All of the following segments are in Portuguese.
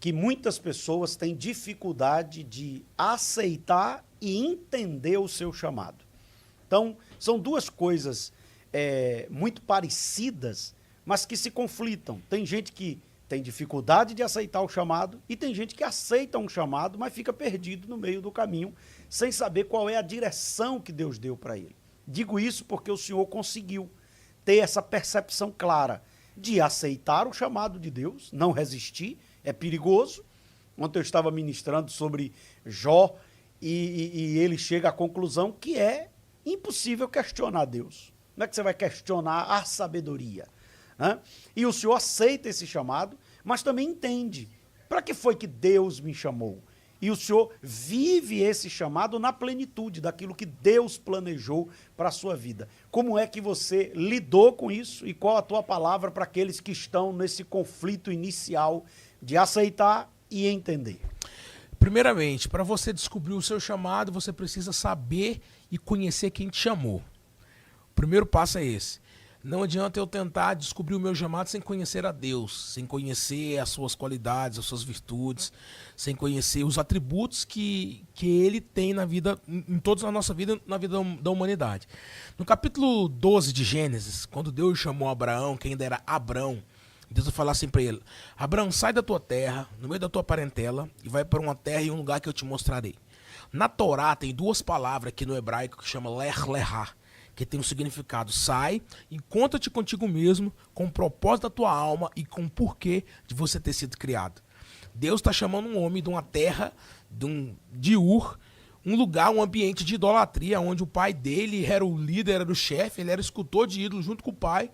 que muitas pessoas têm dificuldade de aceitar e entender o seu chamado. Então, são duas coisas muito parecidas, mas que se conflitam. Tem gente que tem dificuldade de aceitar o chamado e tem gente que aceita um chamado, mas fica perdido no meio do caminho, sem saber qual é a direção que Deus deu para ele. Digo isso porque o senhor conseguiu ter essa percepção clara de aceitar o chamado de Deus, não resistir, é perigoso. Ontem eu estava ministrando sobre Jó e ele chega à conclusão que é impossível questionar Deus. Como é que você vai questionar a sabedoria? Né? E o senhor aceita esse chamado, mas também entende para que foi que Deus me chamou. E o senhor vive esse chamado na plenitude daquilo que Deus planejou para a sua vida. Como é que você lidou com isso e qual a tua palavra para aqueles que estão nesse conflito inicial de aceitar e entender? Primeiramente, para você descobrir o seu chamado, você precisa saber e conhecer quem te chamou. O primeiro passo é esse. Não adianta eu tentar descobrir o meu chamado sem conhecer a Deus, sem conhecer as suas qualidades, as suas virtudes, sem conhecer os atributos que Ele tem na vida, em toda a nossa vida, na vida da humanidade. No capítulo 12 de Gênesis, quando Deus chamou Abraão, que ainda era Abrão, Deus vai falar assim para ele: Abraão, sai da tua terra, no meio da tua parentela, e vai para uma terra e um lugar que eu te mostrarei. Na Torá tem duas palavras aqui no hebraico que chama Lech Lechá, que tem um significado: sai, encontra-te contigo mesmo, com o propósito da tua alma e com o porquê de você ter sido criado. Deus está chamando um homem de uma terra, de Ur, um lugar, um ambiente de idolatria, onde o pai dele era o líder, era o chefe, ele era escultor de ídolo junto com o pai.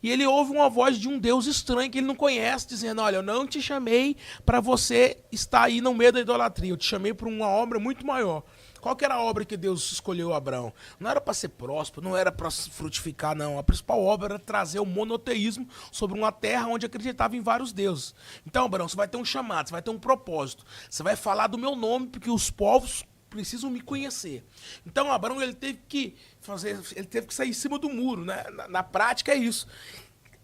E ele ouve uma voz de um Deus estranho que ele não conhece, dizendo: olha, eu não te chamei para você estar aí no meio da idolatria, eu te chamei para uma obra muito maior. Qual que era a obra que Deus escolheu Abraão? Não era para ser próspero, não era para frutificar, não. A principal obra era trazer o monoteísmo sobre uma terra onde acreditava em vários deuses. Então, Abraão, você vai ter um chamado, você vai ter um propósito. Você vai falar do meu nome, porque os povos precisam me conhecer. Então, Abraão, ele teve que sair em cima do muro, né? Na prática é isso.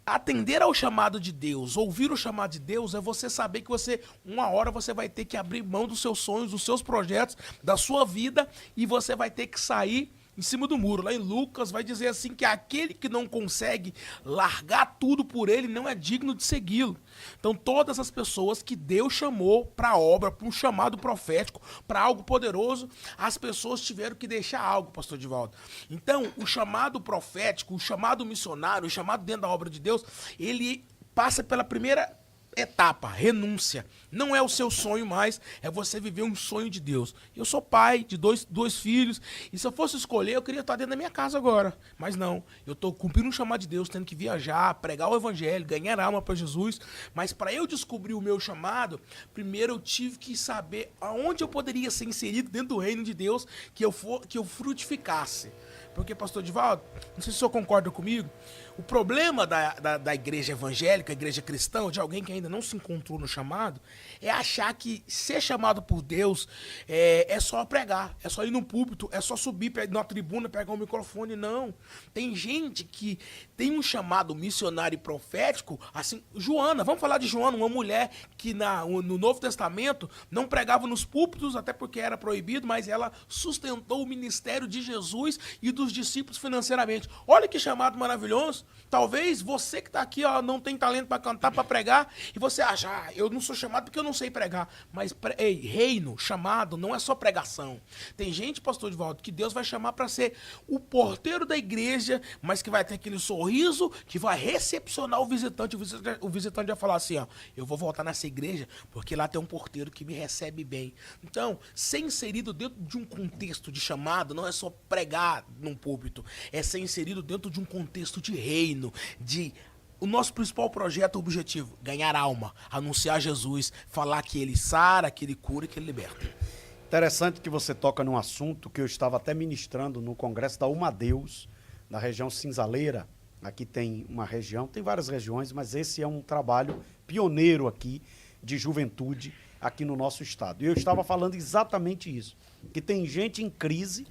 Atender ao chamado de Deus, ouvir o chamado de Deus, é você saber que uma hora você vai ter que abrir mão dos seus sonhos, dos seus projetos, da sua vida, e você vai ter que sair em cima do muro. Lá em Lucas vai dizer assim que aquele que não consegue largar tudo por ele não é digno de segui-lo. Então todas as pessoas que Deus chamou para a obra, para um chamado profético, para algo poderoso, as pessoas tiveram que deixar algo, pastor Divaldo. Então o chamado profético, o chamado missionário, o chamado dentro da obra de Deus, ele passa pela primeira etapa, renúncia. Não é o seu sonho mais, é você viver um sonho de Deus. Eu sou pai de dois filhos, e se eu fosse escolher, eu queria estar dentro da minha casa agora. Mas não, eu estou cumprindo um chamado de Deus, tendo que viajar, pregar o evangelho, ganhar alma para Jesus. Mas para eu descobrir o meu chamado, primeiro eu tive que saber aonde eu poderia ser inserido dentro do reino de Deus, que eu frutificasse. Porque, pastor Divaldo, não sei se o senhor concorda comigo, o problema da igreja evangélica, a igreja cristã, de alguém que ainda não se encontrou no chamado, é achar que ser chamado por Deus é só pregar, é só ir no púlpito, é só subir na tribuna, pegar um microfone. Não. Tem gente que tem um chamado missionário e profético, assim, Joana, vamos falar de Joana, uma mulher que no Novo Testamento não pregava nos púlpitos, até porque era proibido, mas ela sustentou o ministério de Jesus e dos discípulos financeiramente. Olha que chamado maravilhoso. Talvez você que está aqui, ó, não tem talento para cantar, para pregar, e você acha: eu não sou chamado porque eu não sei pregar. Mas, reino, chamado, não é só pregação. Tem gente, pastor Divaldo, que Deus vai chamar para ser o porteiro da igreja, mas que vai ter aquele sorriso, que vai recepcionar o visitante. O visitante vai falar assim: ó, eu vou voltar nessa igreja porque lá tem um porteiro que me recebe bem. Então, ser inserido dentro de um contexto de chamado não é só pregar num púlpito, é ser inserido dentro de um contexto de reino, o nosso principal projeto, objetivo: ganhar alma, anunciar Jesus, falar que ele sara, que ele cura e que ele liberta. Interessante que você toca num assunto que eu estava até ministrando no congresso da Umadeus, na região Cinzaleira. Aqui tem uma região, tem várias regiões, mas esse é um trabalho pioneiro aqui de juventude aqui no nosso estado. E eu estava falando exatamente isso, que tem gente em crise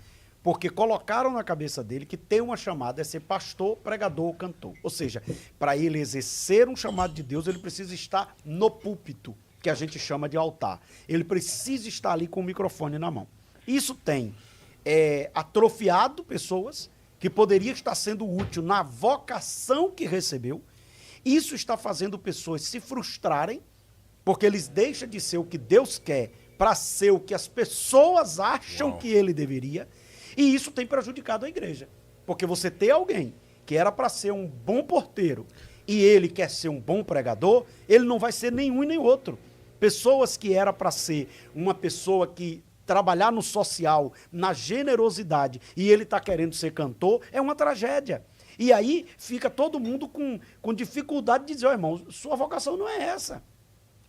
porque colocaram na cabeça dele que ter uma chamada é ser pastor, pregador ou cantor. Ou seja, para ele exercer um chamado de Deus, ele precisa estar no púlpito, que a gente chama de altar. Ele precisa estar ali com o microfone na mão. Isso tem atrofiado pessoas que poderia estar sendo útil na vocação que recebeu. Isso está fazendo pessoas se frustrarem, porque eles deixam de ser o que Deus quer para ser o que as pessoas acham que ele deveria. E isso tem prejudicado a igreja. Porque você ter alguém que era para ser um bom porteiro e ele quer ser um bom pregador, ele não vai ser nenhum e nem outro. Pessoas que era para ser uma pessoa que trabalhar no social, na generosidade, e ele está querendo ser cantor, é uma tragédia. E aí fica todo mundo com dificuldade de dizer, irmão, sua vocação não é essa.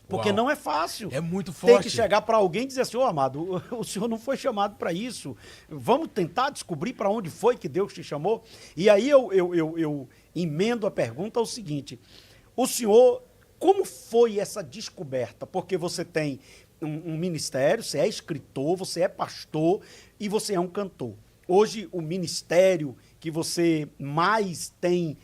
Porque não é fácil. É muito forte. Tem que chegar para alguém e dizer assim, amado, o senhor não foi chamado para isso. Vamos tentar descobrir para onde foi que Deus te chamou. E aí eu emendo a pergunta ao seguinte, o senhor, como foi essa descoberta? Porque você tem um ministério, você é escritor, você é pastor e você é um cantor. Hoje, o ministério que você mais tem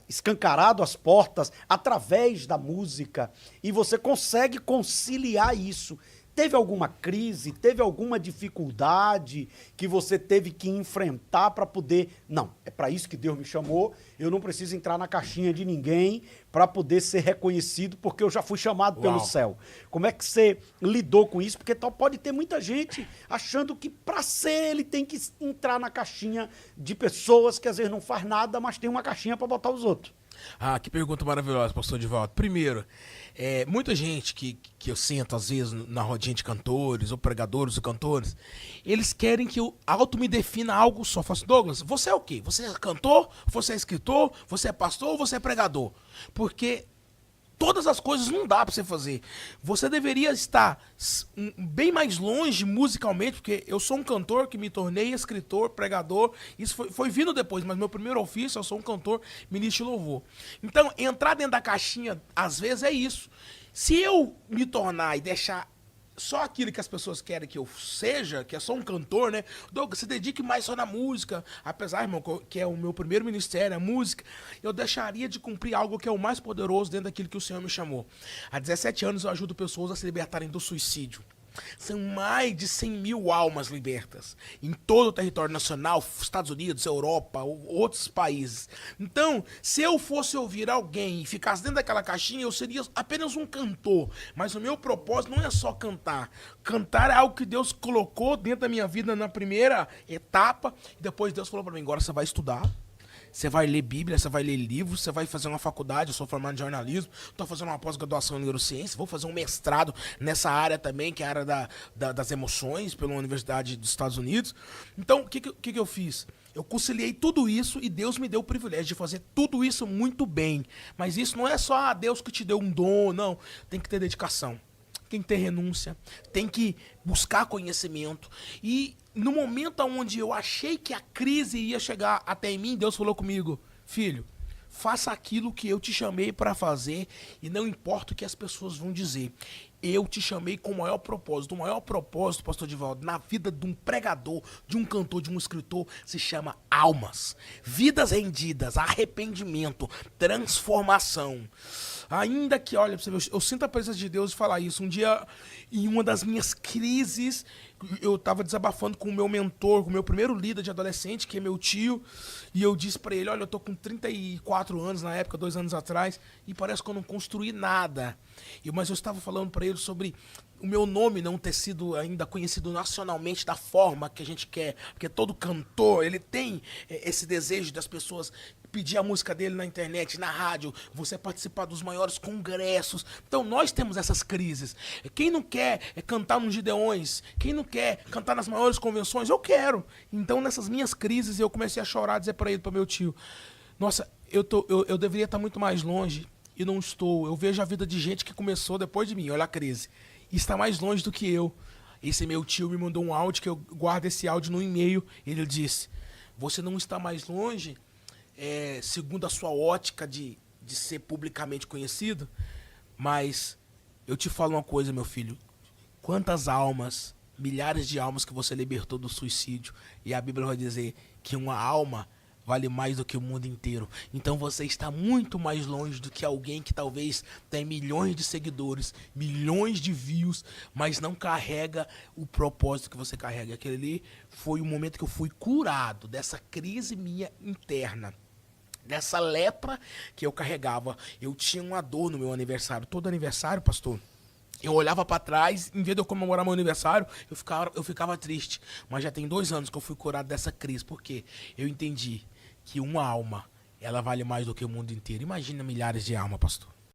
escancarado as portas através da música, e você consegue conciliar isso. Teve alguma crise, teve alguma dificuldade que você teve que enfrentar para poder... Não, é para isso que Deus me chamou, eu não preciso entrar na caixinha de ninguém para poder ser reconhecido, porque eu já fui chamado pelo céu. Como é que você lidou com isso? Porque pode ter muita gente achando que para ser ele tem que entrar na caixinha de pessoas que às vezes não faz nada, mas tem uma caixinha para botar os outros. Ah, que pergunta maravilhosa, pastor Divaldo. Primeiro, muita gente que eu sento, às vezes, na rodinha de cantores, ou pregadores ou cantores, eles querem que eu me defina algo só. Faço, Douglas, você é o quê? Você é cantor? Você é escritor? Você é pastor ou você é pregador? Porque todas as coisas não dá pra você fazer. Você deveria estar bem mais longe musicalmente, porque eu sou um cantor que me tornei escritor, pregador. Isso foi vindo depois, mas meu primeiro ofício, eu sou um cantor, ministro de louvor. Então, entrar dentro da caixinha, às vezes, é isso. Se eu me tornar e deixar só aquilo que as pessoas querem que eu seja, que é só um cantor, né? Douglas, se dedique mais só na música. Apesar, irmão, que é o meu primeiro ministério, a música, eu deixaria de cumprir algo que é o mais poderoso dentro daquilo que o Senhor me chamou. Há 17 anos eu ajudo pessoas a se libertarem do suicídio. São mais de 100 mil almas libertas em todo o território nacional, Estados Unidos, Europa, outros países. Então, se eu fosse ouvir alguém e ficasse dentro daquela caixinha, eu seria apenas um cantor. Mas o meu propósito não é só cantar. Cantar é algo que Deus colocou dentro da minha vida na primeira etapa. E depois Deus falou para mim, agora você vai estudar. Você vai ler Bíblia, você vai ler livros, você vai fazer uma faculdade, eu sou formado em jornalismo, estou fazendo uma pós-graduação em neurociência, vou fazer um mestrado nessa área também, que é a área das emoções, pela Universidade dos Estados Unidos. Então, o que eu fiz? Eu conciliei tudo isso e Deus me deu o privilégio de fazer tudo isso muito bem. Mas isso não é só Deus que te deu um dom, não. Tem que ter dedicação, tem que ter renúncia, tem que buscar conhecimento. E no momento onde eu achei que a crise ia chegar até em mim, Deus falou comigo, filho, faça aquilo que eu te chamei para fazer e não importa o que as pessoas vão dizer. Eu te chamei com o maior propósito. O maior propósito, pastor Divaldo, na vida de um pregador, de um cantor, de um escritor, se chama almas. Vidas rendidas, arrependimento, transformação. Ainda que, olha, eu sinto a presença de Deus de falar isso. Um dia, em uma das minhas crises, eu estava desabafando com o meu mentor, com o meu primeiro líder de adolescente, que é meu tio, e eu disse para ele, olha, eu tô com 34 anos na época, 2 anos atrás, e parece que eu não construí nada. Mas eu estava falando para ele sobre o meu nome não ter sido ainda conhecido nacionalmente da forma que a gente quer, porque todo cantor, ele tem esse desejo das pessoas pedir a música dele na internet, na rádio, você participar dos maiores congressos. Então nós temos essas crises. Quem não quer cantar nos Gideões? Quem não quer cantar nas maiores convenções? Eu quero. Então nessas minhas crises eu comecei a chorar, dizer para ele, para meu tio, nossa, eu deveria estar muito mais longe e não estou. Eu vejo a vida de gente que começou depois de mim, olha a crise, e está mais longe do que eu. Esse meu tio me mandou um áudio, que eu guardo esse áudio no e-mail. Ele disse, você não está mais longe, segundo a sua ótica de ser publicamente conhecido, mas eu te falo uma coisa, meu filho, quantas almas, milhares de almas que você libertou do suicídio, e a Bíblia vai dizer que uma alma vale mais do que o mundo inteiro. Então você está muito mais longe do que alguém que talvez tem milhões de seguidores, milhões de views, mas não carrega o propósito que você carrega. Aquele ali foi o momento que eu fui curado dessa crise minha interna. Dessa lepra que eu carregava. Eu tinha uma dor no meu aniversário. Todo aniversário, pastor, eu olhava pra trás, em vez de eu comemorar meu aniversário, eu ficava triste. Mas já tem 2 anos que eu fui curado dessa crise. Porque eu entendi que uma alma, ela vale mais do que o mundo inteiro. Imagina milhares de almas, pastor.